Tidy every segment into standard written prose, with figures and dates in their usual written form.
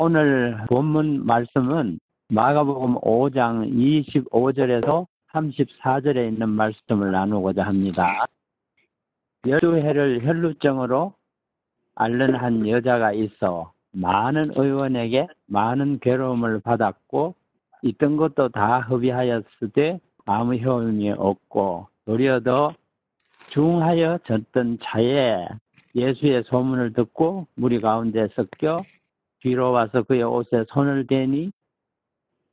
오늘 본문 말씀은 마가복음 5장 25절에서 34절에 있는 말씀을 나누고자 합니다. 12해를 혈루증으로 앓는 한 여자가 있어 많은 의원에게 많은 괴로움을 받았고 있던 것도 다 허비하였으되 아무 효험이 없고 도리어 더 중하여 졌던 차에 예수의 소문을 듣고 무리 가운데 섞여 뒤로 와서 그의 옷에 손을 대니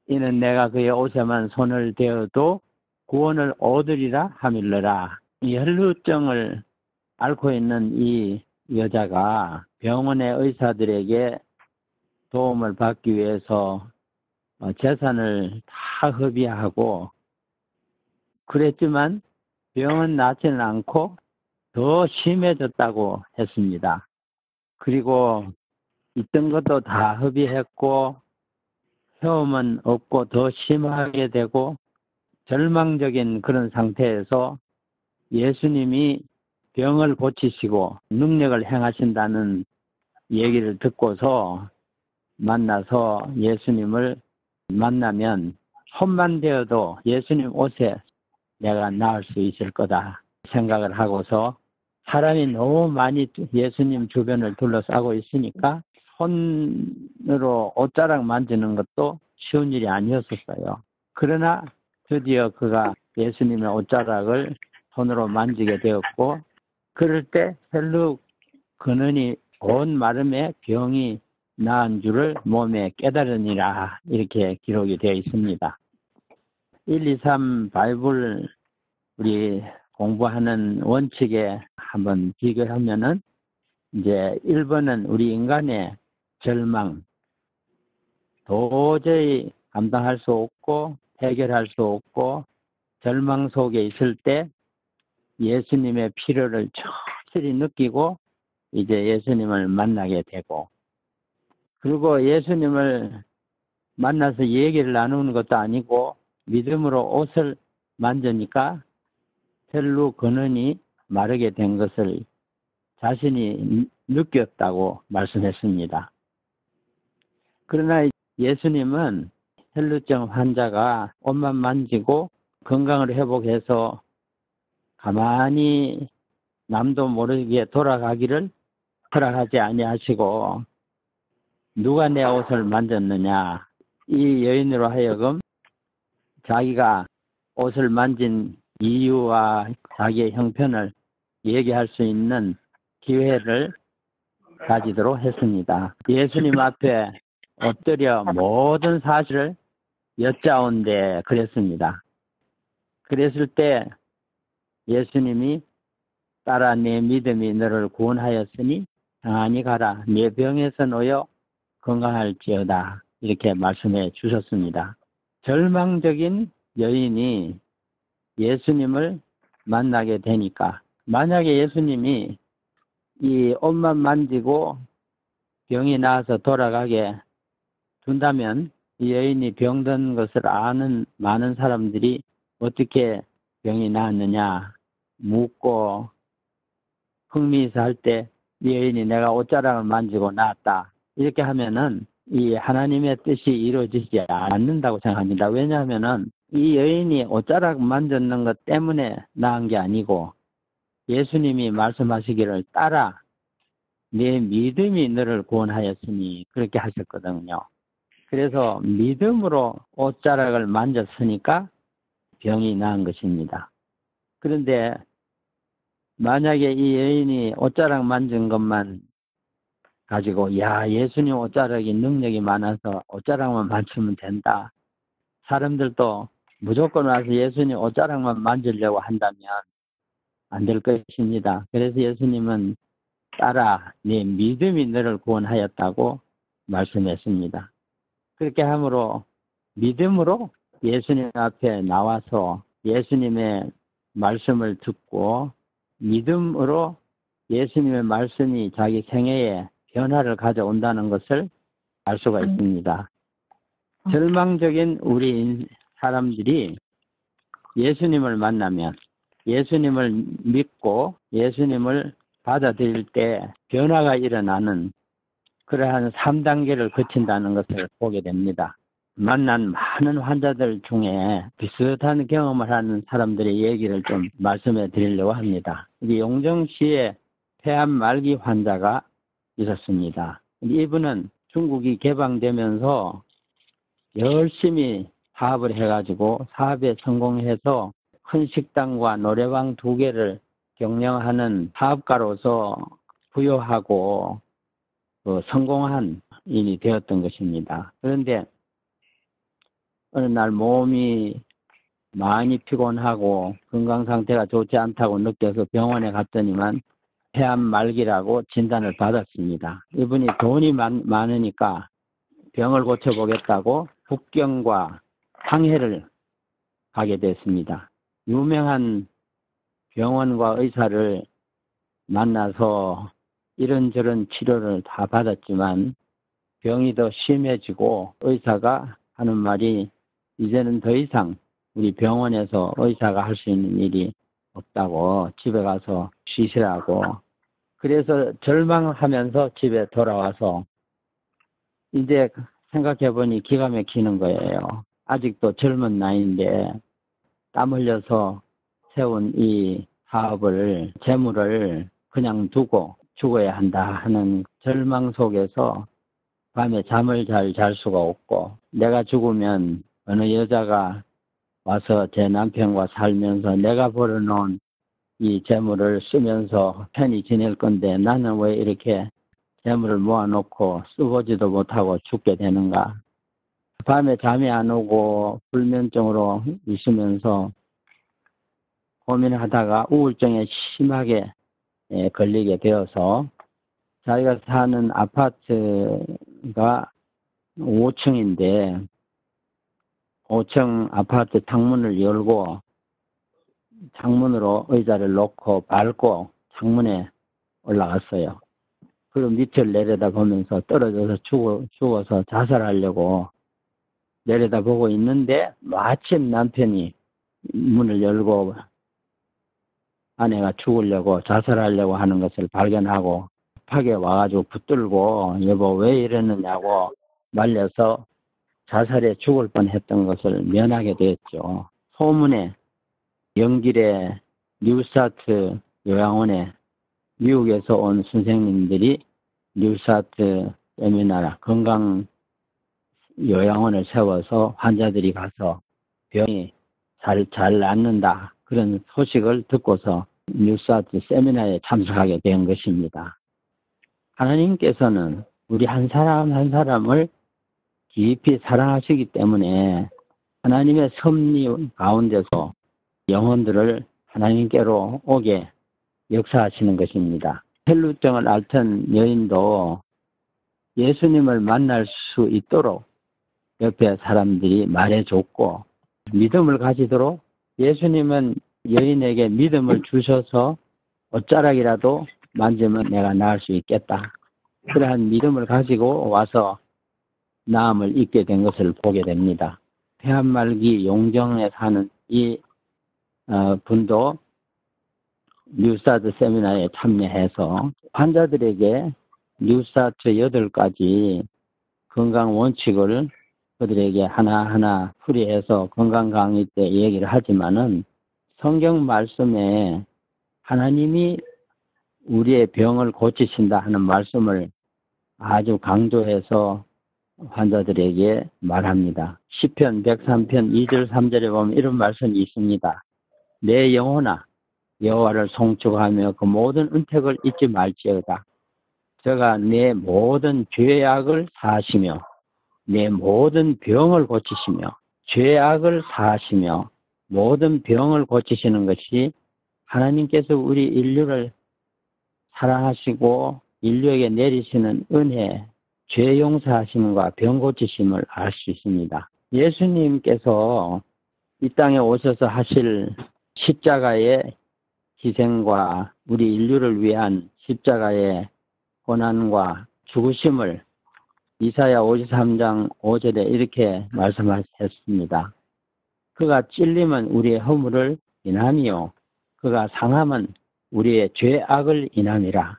이는 내가 그의 옷에만 손을 대어도 구원을 얻으리라 하밀러라. 이 혈루증을 앓고 있는 이 여자가 병원의 의사들에게 도움을 받기 위해서 재산을 다 허비하고 그랬지만 병은 낫지는 않고 더 심해졌다고 했습니다. 그리고 있던 것도 다 허비했고 헤엄은 없고 더 심하게 되고 절망적인 그런 상태에서 예수님이 병을 고치시고 능력을 행하신다는 얘기를 듣고서 만나서 예수님을 만나면 손만 대어도 예수님 옷에 내가 나을 수 있을 거다 생각을 하고서 사람이 너무 많이 예수님 주변을 둘러싸고 있으니까 손으로 옷자락 만지는 것도 쉬운 일이 아니었었어요. 그러나 드디어 그가 예수님의 옷자락을 손으로 만지게 되었고 그럴 때 혈루 근원이 온 마름에 병이 나은 줄을 몸에 깨달으니라 이렇게 기록이 되어 있습니다. 1, 2, 3 바이블 우리 공부하는 원칙에 한번 비교하면은 이제 1번은 우리 인간의 절망, 도저히 감당할 수 없고 해결할 수 없고 절망 속에 있을 때 예수님의 필요를 절실히 느끼고 이제 예수님을 만나게 되고 그리고 예수님을 만나서 얘기를 나누는 것도 아니고 믿음으로 옷을 만지니까 혈루 근원이 마르게 된 것을 자신이 느꼈다고 말씀했습니다. 그러나 예수님은 혈루증 환자가 옷만 만지고 건강을 회복해서 가만히 남도 모르게 돌아가기를 허락하지 아니하시고 누가 내 옷을 만졌느냐 이 여인으로 하여금 자기가 옷을 만진 이유와 자기의 형편을 얘기할 수 있는 기회를 가지도록 했습니다. 예수님 앞에 엎드려 모든 사실을 여짜온데 그랬습니다. 그랬을 때 예수님이 딸아 내 믿음이 너를 구원하였으니 평안히 가라 내 병에서 놓여 건강할지어다 이렇게 말씀해 주셨습니다. 절망적인 여인이 예수님을 만나게 되니까 만약에 예수님이 이 옷만 만지고 병이 나아서 돌아가게 둔다면 이 여인이 병든 것을 아는 많은 사람들이 어떻게 병이 나았느냐 묻고 흥미있어 할 때 이 여인이 내가 옷자락을 만지고 나았다 이렇게 하면은 이 하나님의 뜻이 이루어지지 않는다고 생각합니다. 왜냐하면은 이 여인이 옷자락 만졌는 것 때문에 나은 게 아니고 예수님이 말씀하시기를 딸아 내 믿음이 너를 구원하였으니 그렇게 하셨거든요. 그래서 믿음으로 옷자락을 만졌으니까 병이 나은 것입니다. 그런데 만약에 이 여인이 옷자락 만진 것만 가지고 야 예수님 옷자락이 능력이 많아서 옷자락만 만지면 된다. 사람들도 무조건 와서 예수님 옷자락만 만지려고 한다면 안 될 것입니다. 그래서 예수님은 딸아 네 믿음이 너를 구원하였다고 말씀했습니다. 그렇게 함으로 믿음으로 예수님 앞에 나와서 예수님의 말씀을 듣고 믿음으로 예수님의 말씀이 자기 생애에 변화를 가져온다는 것을 알 수가 있습니다. 절망적인 우리 사람들이 예수님을 만나면 예수님을 믿고 예수님을 받아들일 때 변화가 일어나는 그러한 3단계를 거친다는 것을 보게 됩니다. 만난 많은 환자들 중에 비슷한 경험을 하는 사람들의 얘기를 좀 말씀해 드리려고 합니다. 용정시에 폐암 말기 환자가 있었습니다. 이분은 중국이 개방되면서 열심히 사업을 해가지고 사업에 성공해서 큰 식당과 노래방 2개를 경영하는 사업가로서 부유하고 성공한 인이 되었던 것입니다. 그런데 어느 날 몸이 많이 피곤하고 건강 상태가 좋지 않다고 느껴서 병원에 갔더니만 폐암 말기라고 진단을 받았습니다. 이분이 돈이 많으니까 병을 고쳐보겠다고 북경과 상해를 가게 됐습니다. 유명한 병원과 의사를 만나서 이런저런 치료를 다 받았지만 병이 더 심해지고 의사가 하는 말이 이제는 더 이상 우리 병원에서 의사가 할 수 있는 일이 없다고 집에 가서 쉬시라고. 그래서 절망하면서 집에 돌아와서 이제 생각해보니 기가 막히는 거예요. 아직도 젊은 나이인데 땀 흘려서 세운 이 사업을, 재물을 그냥 두고 죽어야 한다 하는 절망 속에서 밤에 잠을 잘 잘 수가 없고, 내가 죽으면 어느 여자가 와서 제 남편과 살면서 내가 벌어놓은 이 재물을 쓰면서 편히 지낼 건데 나는 왜 이렇게 재물을 모아놓고 써보지도 못하고 죽게 되는가. 밤에 잠이 안 오고 불면증으로 있으면서 고민하다가 우울증에 심하게 걸리게 되어서 자기가 사는 아파트가 5층인데 5층 아파트 창문을 열고 창문으로 의자를 놓고 밟고 창문에 올라갔어요. 그리고 밑을 내려다보면서 떨어져서 죽어서 자살하려고 내려다보고 있는데 마침 남편이 문을 열고 아내가 죽으려고 자살하려고 하는 것을 발견하고 급하게 와가지고 붙들고 여보 왜 이러느냐고 말려서 자살에 죽을 뻔했던 것을 면하게 되었죠. 소문에 영길의 뉴스타트 요양원에 미국에서 온 선생님들이 뉴스타트 세미나 건강 요양원을 세워서 환자들이 가서 병이 잘 낫는다 그런 소식을 듣고서 뉴스타트 세미나에 참석하게 된 것입니다. 하나님께서는 우리 한 사람 한 사람을 깊이 사랑하시기 때문에 하나님의 섭리 가운데서 영혼들을 하나님께로 오게 역사하시는 것입니다. 혈루증을 앓던 여인도 예수님을 만날 수 있도록 옆에 사람들이 말해줬고 믿음을 가지도록 예수님은 여인에게 믿음을 주셔서 옷자락이라도 만지면 내가 나을 수 있겠다. 그러한 믿음을 가지고 와서 나음을 입게 된 것을 보게 됩니다. 폐암 말기 용정에 사는 이 분도 뉴스타트 세미나에 참여해서 환자들에게 뉴스타트 8가지 건강 원칙을 그들에게 하나하나 풀이해서 건강 강의 때 얘기를 하지만은 성경 말씀에 하나님이 우리의 병을 고치신다 하는 말씀을 아주 강조해서 환자들에게 말합니다. 시편 103편 2절 3절에 보면 이런 말씀이 있습니다. 내 영혼아 여호와를 송축하며 그 모든 은택을 잊지 말지어다. 저가 내 모든 죄악을 사하시며 내 모든 병을 고치시며 죄악을 사하시며 모든 병을 고치시는 것이 하나님께서 우리 인류를 사랑하시고 인류에게 내리시는 은혜, 죄 용서하심과 병 고치심을 알 수 있습니다. 예수님께서 이 땅에 오셔서 하실 십자가의 희생과 우리 인류를 위한 십자가의 고난과 죽으심을 이사야 53장 5절에 이렇게 말씀하셨습니다. 그가 찔림은 우리의 허물을 인함이요 그가 상함은 우리의 죄악을 인함이라.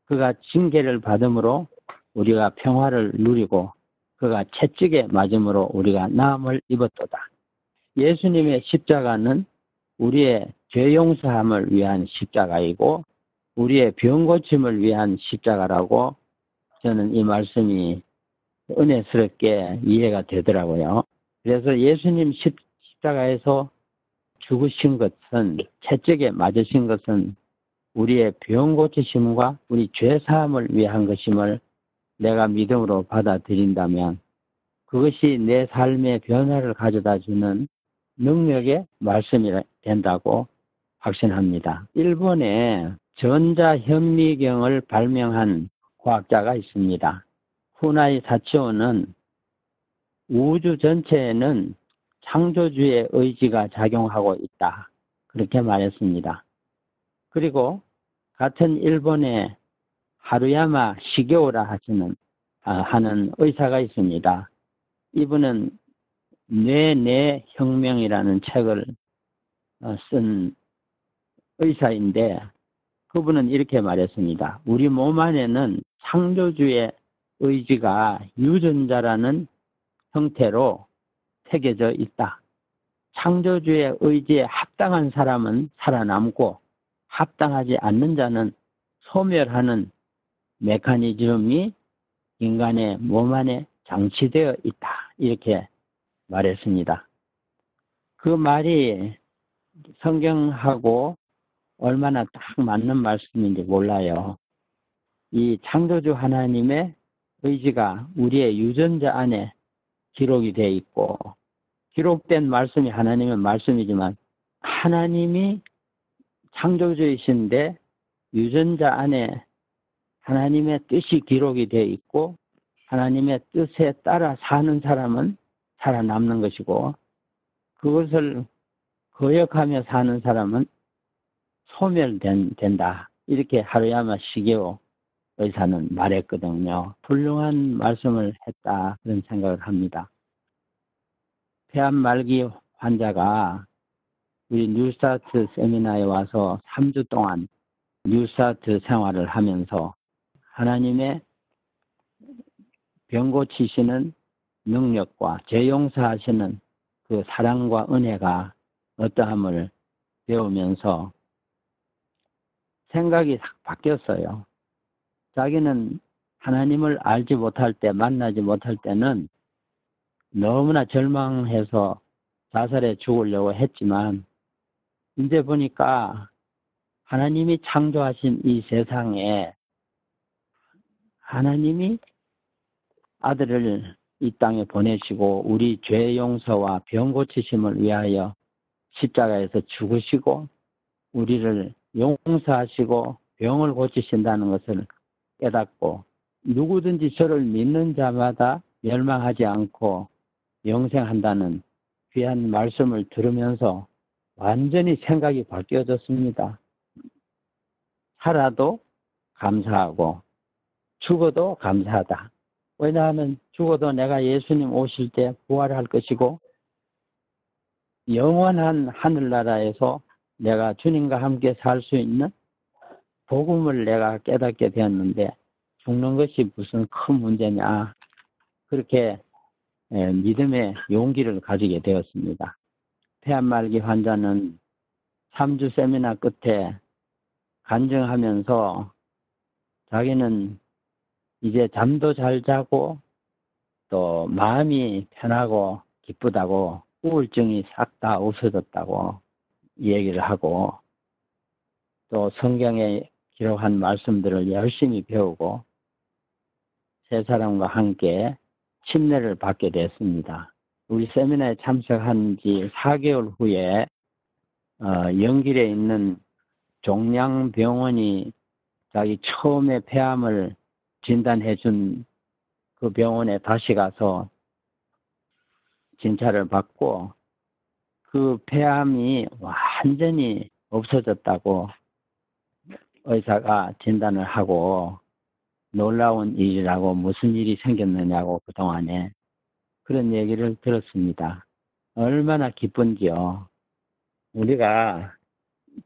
그가 징계를 받음으로 우리가 평화를 누리고 그가 채찍에 맞음으로 우리가 나음을 입었도다. 예수님의 십자가는 우리의 죄 용서함을 위한 십자가이고 우리의 병 고침을 위한 십자가라고 저는 이 말씀이 은혜스럽게 이해가 되더라고요. 그래서 예수님 십자가에서 죽으신 것은, 채찍에 맞으신 것은 우리의 병 고치심과 우리 죄 사함을 위한 것임을 내가 믿음으로 받아들인다면 그것이 내 삶의 변화를 가져다 주는 능력의 말씀이 된다고 확신합니다. 일본에 전자현미경을 발명한 과학자가 있습니다. 후나이 사치오는 우주 전체에는 창조주의 의지가 작용하고 있다. 그렇게 말했습니다. 그리고 같은 일본의 하루야마 시게오라 하는 의사가 있습니다. 이분은 뇌 혁명이라는 책을 쓴 의사인데 그분은 이렇게 말했습니다. 우리 몸 안에는 창조주의 의지가 유전자라는 형태로 새겨져 있다. 창조주의 의지에 합당한 사람은 살아남고 합당하지 않는 자는 소멸하는 메커니즘이 인간의 몸 안에 장치되어 있다. 이렇게 말했습니다. 그 말이 성경하고 얼마나 딱 맞는 말씀인지 몰라요. 이 창조주 하나님의 의지가 우리의 유전자 안에 기록이 되어 있고 기록된 말씀이 하나님의 말씀이지만 하나님이 창조주이신데 유전자 안에 하나님의 뜻이 기록이 되어 있고 하나님의 뜻에 따라 사는 사람은 살아남는 것이고 그것을 거역하며 사는 사람은 소멸된다. 이렇게 하루야마 시게오 의사는 말했거든요. 훌륭한 말씀을 했다. 그런 생각을 합니다. 폐암 말기 환자가 우리 뉴스타트 세미나에 와서 3주 동안 뉴스타트 생활을 하면서 하나님의 병 고치시는 능력과 죄 용서하시는 그 사랑과 은혜가 어떠함을 배우면서 생각이 싹 바뀌었어요. 자기는 하나님을 알지 못할 때, 만나지 못할 때는 너무나 절망해서 자살해 죽으려고 했지만 이제 보니까 하나님이 창조하신 이 세상에 하나님이 아들을 이 땅에 보내시고 우리 죄 용서와 병 고치심을 위하여 십자가에서 죽으시고 우리를 용서하시고 병을 고치신다는 것을 깨닫고 누구든지 저를 믿는 자마다 멸망하지 않고 영생한다는 귀한 말씀을 들으면서 완전히 생각이 바뀌어졌습니다. 살아도 감사하고 죽어도 감사하다. 왜냐하면 죽어도 내가 예수님 오실 때 부활할 것이고 영원한 하늘나라에서 내가 주님과 함께 살 수 있는 복음을 내가 깨닫게 되었는데 죽는 것이 무슨 큰 문제냐. 그렇게 믿음의 용기를 가지게 되었습니다. 폐암 말기 환자는 3주 세미나 끝에 간증하면서 자기는 이제 잠도 잘 자고 또 마음이 편하고 기쁘다고 우울증이 싹 다 없어졌다고 얘기를 하고 또 성경에 기록한 말씀들을 열심히 배우고 세 사람과 함께 침례를 받게 됐습니다. 우리 세미나에 참석한 지 4개월 후에 영길에 있는 종량병원이 자기 처음에 폐암을 진단해 준 그 병원에 다시 가서 진찰을 받고 그 폐암이 완전히 없어졌다고 의사가 진단을 하고 놀라운 일이라고 무슨 일이 생겼느냐고 그동안에 그런 얘기를 들었습니다. 얼마나 기쁜지요. 우리가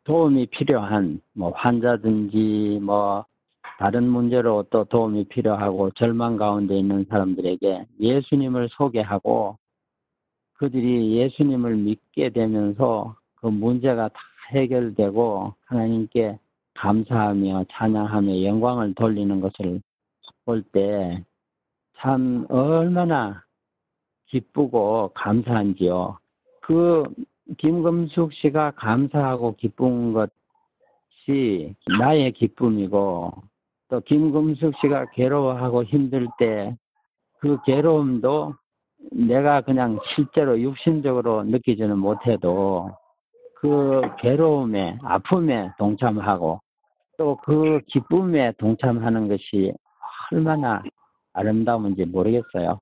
도움이 필요한 환자든지 다른 문제로 또 도움이 필요하고 절망 가운데 있는 사람들에게 예수님을 소개하고 그들이 예수님을 믿게 되면서 그 문제가 다 해결되고 하나님께 감사하며 찬양하며 영광을 돌리는 것을 볼 때 참 얼마나 기쁘고 감사한지요. 그 김금숙 씨가 감사하고 기쁜 것이 나의 기쁨이고 또 김금숙 씨가 괴로워하고 힘들 때 그 괴로움도 내가 그냥 실제로 육신적으로 느끼지는 못해도 그 괴로움에 아픔에 동참하고 또 그 기쁨에 동참하는 것이 얼마나 아름다운지 모르겠어요.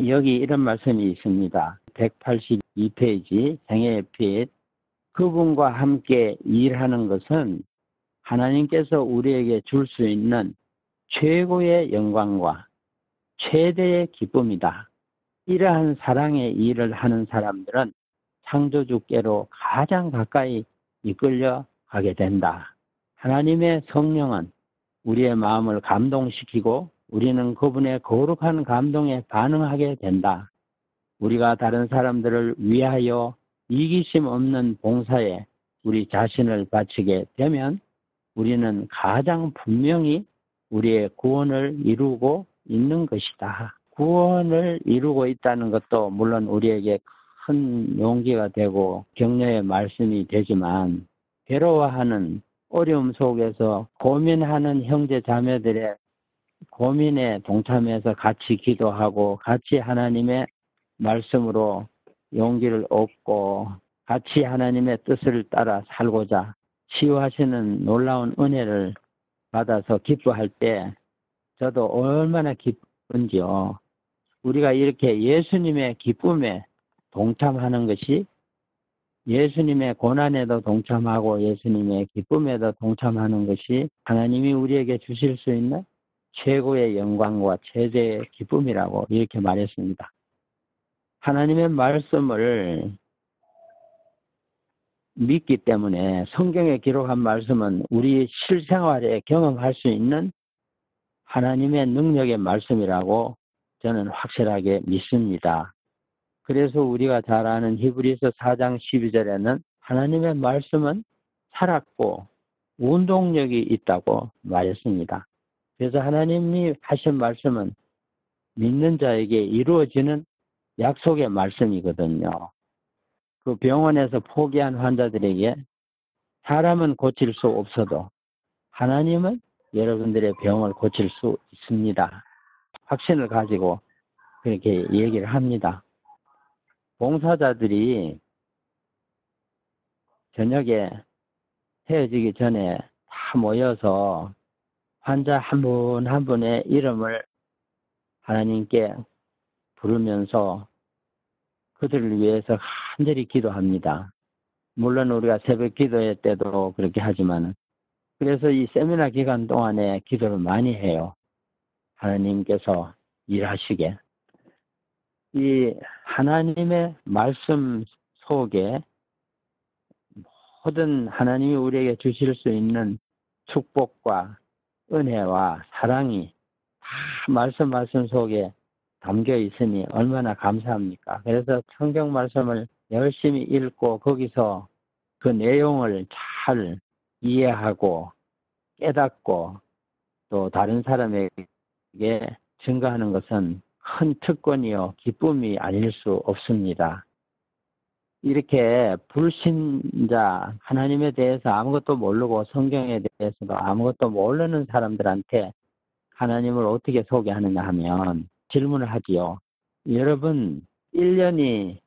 여기 이런 말씀이 있습니다. 182페이지 생애의 빛. 그분과 함께 일하는 것은 하나님께서 우리에게 줄 수 있는 최고의 영광과 최대의 기쁨이다. 이러한 사랑의 일을 하는 사람들은 창조주께로 가장 가까이 이끌려 가게 된다. 하나님의 성령은 우리의 마음을 감동시키고 우리는 그분의 거룩한 감동에 반응하게 된다. 우리가 다른 사람들을 위하여 이기심 없는 봉사에 우리 자신을 바치게 되면 우리는 가장 분명히 우리의 구원을 이루고 있는 것이다. 구원을 이루고 있다는 것도 물론 우리에게 큰 용기가 되고 격려의 말씀이 되지만 괴로워하는 어려움 속에서 고민하는 형제 자매들의 고민에 동참해서 같이 기도하고 같이 하나님의 말씀으로 용기를 얻고 같이 하나님의 뜻을 따라 살고자 치유하시는 놀라운 은혜를 받아서 기뻐할 때 저도 얼마나 기쁜지요. 우리가 이렇게 예수님의 기쁨에 동참하는 것이 예수님의 고난에도 동참하고 예수님의 기쁨에도 동참하는 것이 하나님이 우리에게 주실 수 있는 최고의 영광과 최대의 기쁨이라고 이렇게 말했습니다. 하나님의 말씀을 믿기 때문에 성경에 기록한 말씀은 우리 실생활에 경험할 수 있는 하나님의 능력의 말씀이라고 저는 확실하게 믿습니다. 그래서 우리가 잘 아는 히브리서 4장 12절에는 하나님의 말씀은 살았고 운동력이 있다고 말했습니다. 그래서 하나님이 하신 말씀은 믿는 자에게 이루어지는 약속의 말씀이거든요. 그 병원에서 포기한 환자들에게 사람은 고칠 수 없어도 하나님은 여러분들의 병을 고칠 수 있습니다. 확신을 가지고 그렇게 얘기를 합니다. 봉사자들이 저녁에 헤어지기 전에 다 모여서 환자 한 분 한 분의 이름을 하나님께 부르면서 그들을 위해서 간절히 기도합니다. 물론 우리가 새벽 기도회 때도 그렇게 하지만 그래서 이 세미나 기간 동안에 기도를 많이 해요. 하나님께서 일하시게. 이 하나님의 말씀 속에 모든 하나님이 우리에게 주실 수 있는 축복과 은혜와 사랑이 다 말씀 속에 담겨 있으니 얼마나 감사합니까? 그래서 성경 말씀을 열심히 읽고 거기서 그 내용을 잘 이해하고 깨닫고 또 다른 사람에게 증거하는 것은 큰 특권이요 기쁨이 아닐 수 없습니다. 이렇게 불신자 하나님에 대해서 아무것도 모르고 성경에 대해서도 아무것도 모르는 사람들한테 하나님을 어떻게 소개하느냐 하면 질문을 하지요. 여러분 1년이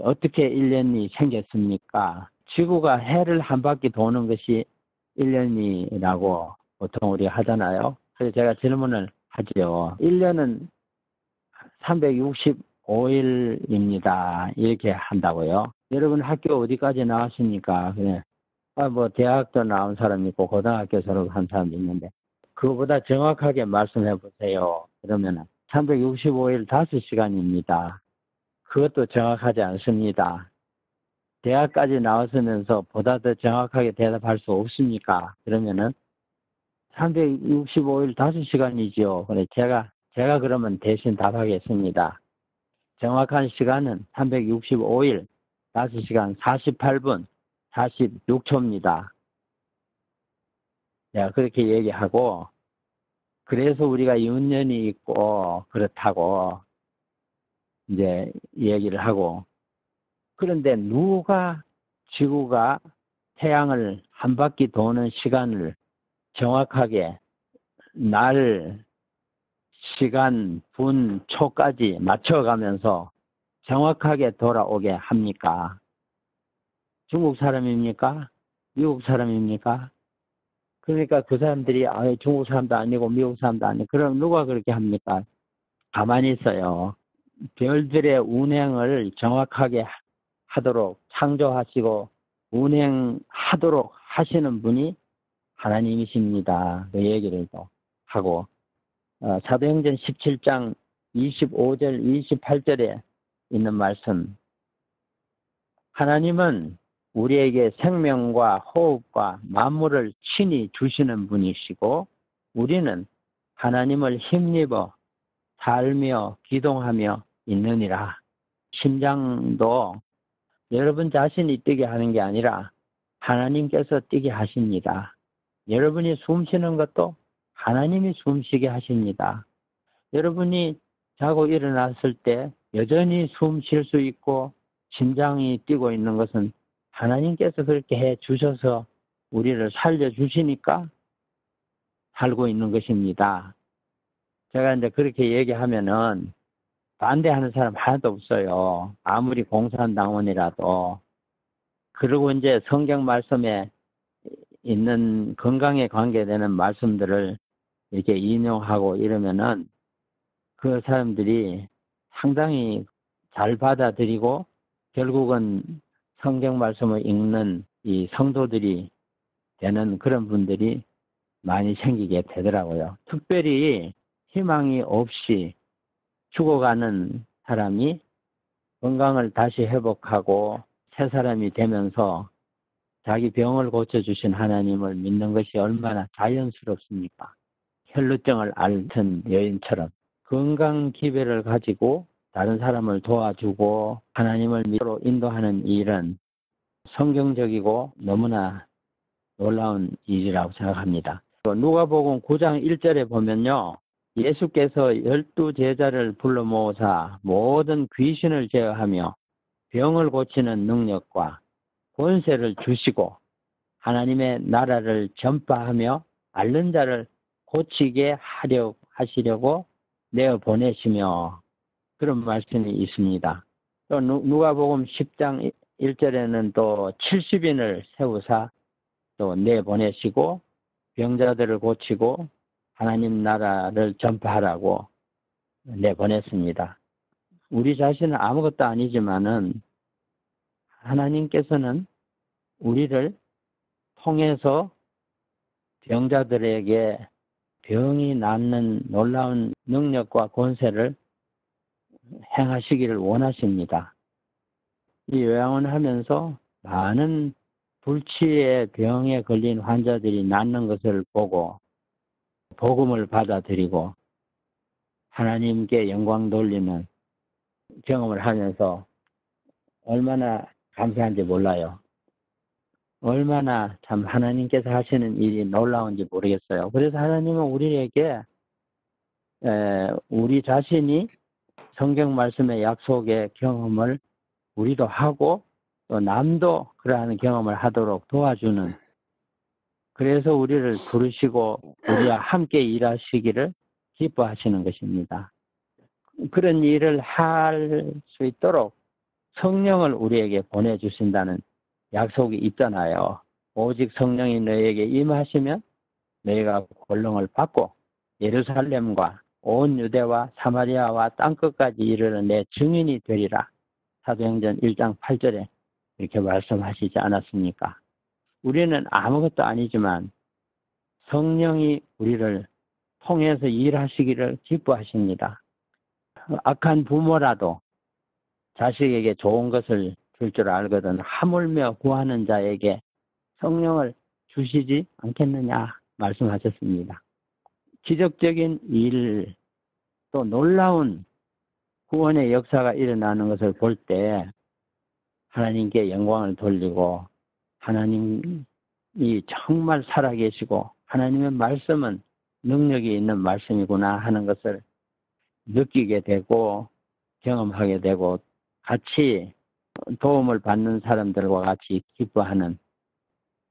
어떻게 1년이 생겼습니까? 지구가 해를 한 바퀴 도는 것이 1년이라고 보통 우리가 하잖아요. 그래서 제가 질문을 하죠. 1년은 365일입니다. 이렇게 한다고요. 여러분 학교 어디까지 나왔습니까? 그냥 뭐 대학도 나온 사람이 있고 고등학교 졸업한 사람도 있는데 그거보다 정확하게 말씀해 보세요. 그러면 365일 5시간입니다. 그것도 정확하지 않습니다. 대학까지 나왔으면서 보다 더 정확하게 대답할 수 없습니까? 그러면은 365일 5시간이지요. 그래, 제가 그러면 대신 답하겠습니다. 정확한 시간은 365일 5시간 48분 46초입니다. 네, 그렇게 얘기하고, 그래서 우리가 윤년이 있고, 그렇다고, 이제 얘기를 하고, 그런데 누가 지구가 태양을 한 바퀴 도는 시간을 정확하게 날, 시간, 분, 초까지 맞춰가면서 정확하게 돌아오게 합니까? 중국 사람입니까? 미국 사람입니까? 그러니까 그 사람들이 중국 사람도 아니고 미국 사람도 아니고 그럼 누가 그렇게 합니까? 가만히 있어요. 별들의 운행을 정확하게 하도록 창조하시고 운행하도록 하시는 분이 하나님이십니다. 그 얘기를 또 하고 사도행전 17장 25절 28절에 있는 말씀, 하나님은 우리에게 생명과 호흡과 만물을 친히 주시는 분이시고 우리는 하나님을 힘입어 살며 기동하며 있느니라. 심장도 여러분 자신이 뛰게 하는 게 아니라 하나님께서 뛰게 하십니다. 여러분이 숨 쉬는 것도 하나님이 숨 쉬게 하십니다. 여러분이 자고 일어났을 때 여전히 숨 쉴 수 있고 심장이 뛰고 있는 것은 하나님께서 그렇게 해 주셔서 우리를 살려주시니까 살고 있는 것입니다. 제가 이제 그렇게 얘기하면은 반대하는 사람 하나도 없어요. 아무리 공산당원이라도. 그리고 이제 성경 말씀에 있는 건강에 관계되는 말씀들을 이렇게 인용하고 이러면은 그 사람들이 상당히 잘 받아들이고 결국은 성경 말씀을 읽는 이 성도들이 되는 그런 분들이 많이 생기게 되더라고요. 특별히 희망이 없이 죽어가는 사람이 건강을 다시 회복하고 새 사람이 되면서 자기 병을 고쳐주신 하나님을 믿는 것이 얼마나 자연스럽습니까? 혈루증을 앓던 여인처럼 건강 기별을 가지고 다른 사람을 도와주고 하나님을 믿으러 인도하는 일은 성경적이고 너무나 놀라운 일이라고 생각합니다. 누가복음 9장 1절에 보면요. 예수께서 12제자를 불러 모으사 모든 귀신을 제어하며 병을 고치는 능력과 권세를 주시고 하나님의 나라를 전파하며 앓는 자를 고치게 하시려고 내어 보내시며 그런 말씀이 있습니다. 또 누가복음 10장 1절에는 또 70인을 세우사 또 내보내시고 병자들을 고치고 하나님 나라를 전파하라고 내보냈습니다. 우리 자신은 아무것도 아니지만은 하나님께서는 우리를 통해서 병자들에게 병이 낫는 놀라운 능력과 권세를 행하시기를 원하십니다. 이 요양을 하면서 많은 불치의 병에 걸린 환자들이 낫는 것을 보고 복음을 받아들이고 하나님께 영광 돌리는 경험을 하면서 얼마나 감사한지 몰라요. 얼마나 참 하나님께서 하시는 일이 놀라운지 모르겠어요. 그래서 하나님은 우리에게 우리 자신이 성경 말씀의 약속의 경험을 우리도 하고 또 남도 그러한 경험을 하도록 도와주는, 그래서 우리를 부르시고 우리와 함께 일하시기를 기뻐하시는 것입니다. 그런 일을 할 수 있도록 성령을 우리에게 보내주신다는 약속이 있잖아요. 오직 성령이 너희에게 임하시면 너희가 권능을 받고 예루살렘과 온 유대와 사마리아와 땅끝까지 이르러 내 증인이 되리라. 사도행전 1장 8절에 이렇게 말씀하시지 않았습니까? 우리는 아무것도 아니지만 성령이 우리를 통해서 일하시기를 기뻐하십니다. 악한 부모라도 자식에게 좋은 것을 줄 줄 알거든 하물며 구하는 자에게 성령을 주시지 않겠느냐. 말씀하셨습니다. 기적적인 일, 또 놀라운 구원의 역사가 일어나는 것을 볼 때 하나님께 영광을 돌리고 하나님이 정말 살아계시고 하나님의 말씀은 능력이 있는 말씀이구나 하는 것을 느끼게 되고 경험하게 되고 같이 도움을 받는 사람들과 같이 기뻐하는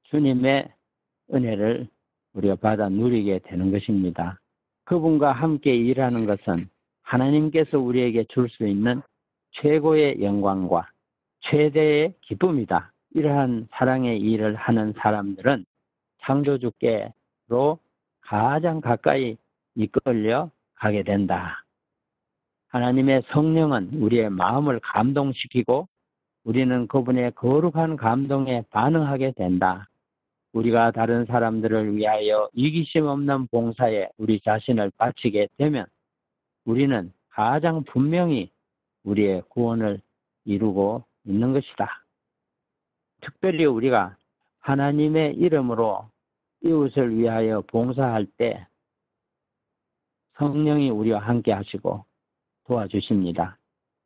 주님의 은혜를 우리가 받아 누리게 되는 것입니다. 그분과 함께 일하는 것은 하나님께서 우리에게 줄 수 있는 최고의 영광과 최대의 기쁨이다. 이러한 사랑의 일을 하는 사람들은 창조주께로 가장 가까이 이끌려 가게 된다. 하나님의 성령은 우리의 마음을 감동시키고 우리는 그분의 거룩한 감동에 반응하게 된다. 우리가 다른 사람들을 위하여 이기심 없는 봉사에 우리 자신을 바치게 되면 우리는 가장 분명히 우리의 구원을 이루고 있는 것이다. 특별히 우리가 하나님의 이름으로 이웃을 위하여 봉사할 때 성령이 우리와 함께 하시고 도와주십니다.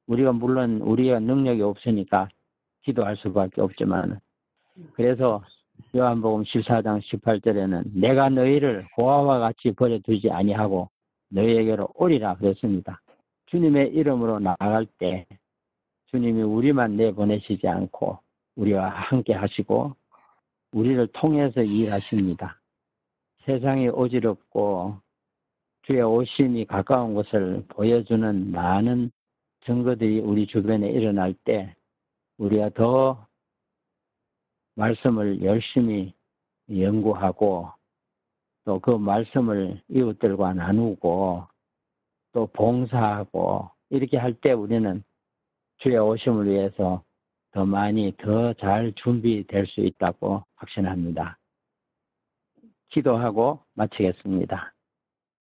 우리가 물론 우리가 능력이 없으니까 기도할 수밖에 없지만 그래서 요한복음 14장 18절에는 내가 너희를 고아와 같이 버려두지 아니하고 너희에게로 오리라 그랬습니다. 주님의 이름으로 나아갈 때 주님이 우리만 내보내시지 않고 우리와 함께 하시고 우리를 통해서 일하십니다. 세상이 어지럽고 주의 오심이 가까운 것을 보여주는 많은 증거들이 우리 주변에 일어날 때 우리가 더 말씀을 열심히 연구하고 또 그 말씀을 이웃들과 나누고 또 봉사하고 이렇게 할 때 우리는 주의 오심을 위해서 더 많이 더 잘 준비될 수 있다고 확신합니다. 기도하고 마치겠습니다.